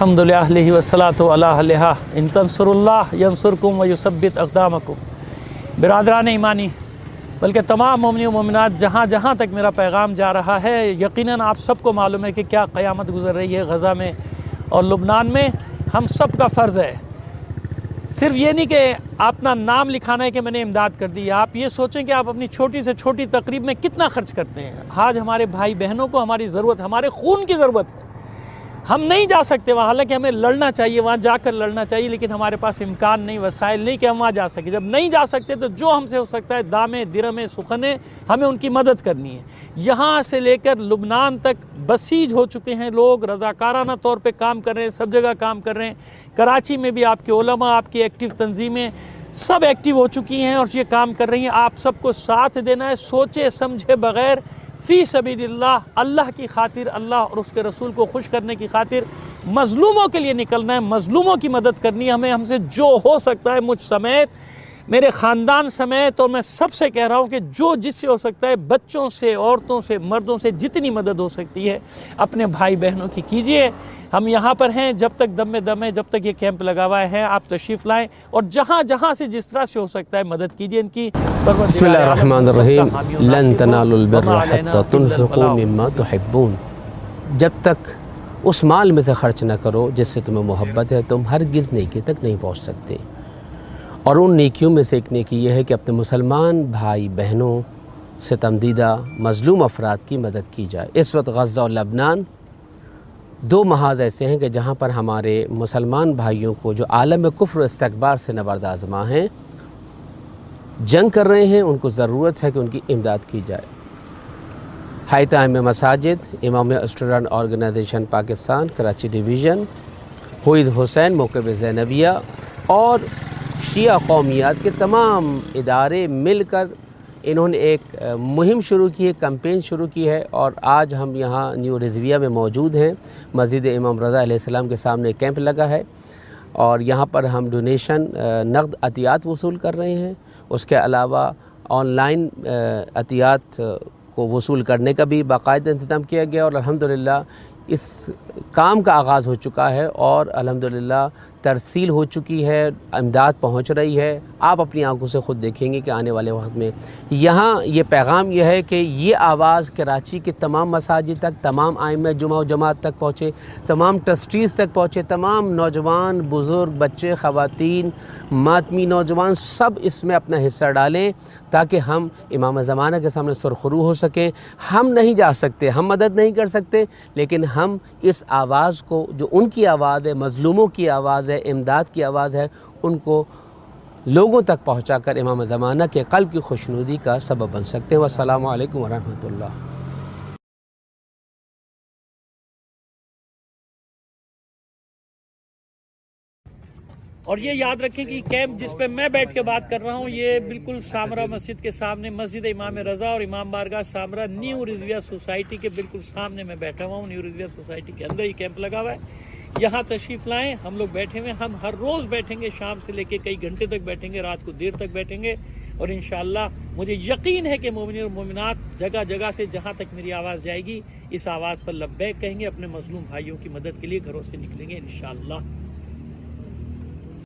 الحمدللہ والصلاۃ علی اہلہا ان تنصروا ینصرکم ویثبت اقدامکم۔ برادران ایمانی بلکہ تمام مومنین و مومنات جہاں جہاں تک میرا پیغام جا رہا ہے، یقیناً آپ سب کو معلوم ہے کہ کیا قیامت گزر رہی ہے غزہ میں اور لبنان میں۔ ہم سب کا فرض ہے صرف یہ نہیں کہ اپنا نام لکھانا ہے کہ میں نے امداد کر دی، آپ یہ سوچیں کہ آپ اپنی چھوٹی سے چھوٹی تقریب میں کتنا خرچ کرتے ہیں۔ آج ہمارے بھائی بہنوں کو ہماری ضرورت، ہمارے خون کی ضرورت ہے۔ ہم نہیں جا سکتے وہاں، حالانکہ ہمیں لڑنا چاہیے، وہاں جا کر لڑنا چاہیے، لیکن ہمارے پاس امکان نہیں، وسائل نہیں کہ ہم وہاں جا سکیں۔ جب نہیں جا سکتے تو جو ہم سے ہو سکتا ہے دامے درہمے سخنے ہمیں ان کی مدد کرنی ہے۔ یہاں سے لے کر لبنان تک بسیج ہو چکے ہیں لوگ، رضاکارانہ طور پہ کام کر رہے ہیں، سب جگہ کام کر رہے ہیں۔ کراچی میں بھی آپ کے علماء، آپ کی ایکٹیو تنظیمیں سب ایکٹیو ہو چکی ہیں اور یہ کام کر رہی ہیں۔ آپ سب کو ساتھ دینا ہے، سوچے سمجھے بغیر فی سبیل اللہ، اللہ کی خاطر، اللہ اور اس کے رسول کو خوش کرنے کی خاطر مظلوموں کے لیے نکلنا ہے، مظلوموں کی مدد کرنی ہے ہمیں۔ ہم سے جو ہو سکتا ہے، مجھ سمیت، میرے خاندان سمیت، اور میں سب سے کہہ رہا ہوں کہ جو جس سے ہو سکتا ہے، بچوں سے، عورتوں سے، مردوں سے جتنی مدد ہو سکتی ہے اپنے بھائی بہنوں کی کیجیے۔ ہم یہاں پر ہیں جب تک دم میں دم ہے، جب تک یہ کیمپ لگا ہوا ہے، آپ تشریف لائیں اور جہاں جہاں سے جس طرح سے ہو سکتا ہے مدد کیجیے ان کی۔ بسم اللہ الرحمن الرحیم۔ لن تنالوا البر حتى تنفقوا مما تحبون۔ جب تک اس مال میں سے خرچ نہ کرو جس سے تمہیں محبت ہے، تم ہرگز نیکی تک نہیں پہنچ سکتے۔ اور ان نیکیوں میں سے ایک نیکی یہ ہے کہ اپنے مسلمان بھائی بہنوں، ستم دیدہ مظلوم افراد کی مدد کی جائے۔ اس وقت غزہ اور لبنان دو محاذ ایسے ہیں کہ جہاں پر ہمارے مسلمان بھائیوں کو جو عالم کفر و استکبار سے نبرد آزما ہیں، جنگ کر رہے ہیں، ان کو ضرورت ہے کہ ان کی امداد کی جائے۔ ہیئت عامہ مساجد، Imamia student organisation Pakistan Karachi division, ہوئید حسین موکب زینبیہ اور شیعہ قومیات کے تمام ادارے مل کر انہوں نے ایک مہم شروع کی ہے، کمپین شروع کی ہے، اور آج ہم یہاں نیو رضویہ میں موجود ہیں۔ مسجد امام رضا علیہ السلام کے سامنے کیمپ لگا ہے اور یہاں پر ہم ڈونیشن، نقد عطیات وصول کر رہے ہیں۔ اس کے علاوہ آن لائن عطیات کو وصول کرنے کا بھی باقاعدہ انتظام کیا گیا، اور الحمدللہ اس کام کا آغاز ہو چکا ہے اور الحمدللہ ترسیل ہو چکی ہے، امداد پہنچ رہی ہے۔ آپ اپنی آنکھوں سے خود دیکھیں گے کہ آنے والے وقت میں یہاں یہ پیغام یہ ہے کہ یہ آواز کراچی کے تمام مساجد تک، تمام ائمہ جمعہ و جماعت تک پہنچے، تمام ٹرسٹیز تک پہنچے، تمام نوجوان، بزرگ، بچے، خواتین، ماتمی نوجوان سب اس میں اپنا حصہ ڈالیں تاکہ ہم امام زمانہ کے سامنے سرخرو ہو سکیں۔ ہم نہیں جا سکتے، ہم مدد نہیں کر سکتے، لیکن ہم اس آواز کو، جو ان کی آواز ہے، مظلوموں کی آواز ہے، امداد کی آواز ہے، ان کو لوگوں تک پہنچا کر امام زمانہ کے قلب کی خوشنودی کا سبب بن سکتے ہیں۔ والسلام علیکم ورحمۃ اللہ۔ اور یہ یاد رکھیں کہ کیمپ جس پہ میں بیٹھ کے بات کر رہا ہوں، یہ بالکل سامرہ مسجد کے سامنے، مسجد امام رضا اور امام بارگاہ سامرہ نیو رضویہ سوسائٹی کے بالکل سامنے میں بیٹھا ہوا ہوں۔ نیو رضویہ سوسائٹی کے اندر ہی کیمپ لگا ہوا ہے، یہاں تشریف لائیں۔ ہم لوگ بیٹھے ہوئے، ہم ہر روز بیٹھیں گے، شام سے لے کے کئی گھنٹے تک بیٹھیں گے، رات کو دیر تک بیٹھیں گے، اور انشاءاللہ مجھے یقین ہے کہ مومنین اور مومنات جگہ جگہ سے جہاں تک میری آواز جائے گی، اس آواز پر لبیک کہیں گے، اپنے مظلوم بھائیوں کی مدد کے لیے گھروں سے نکلیں گے انشاءاللہ۔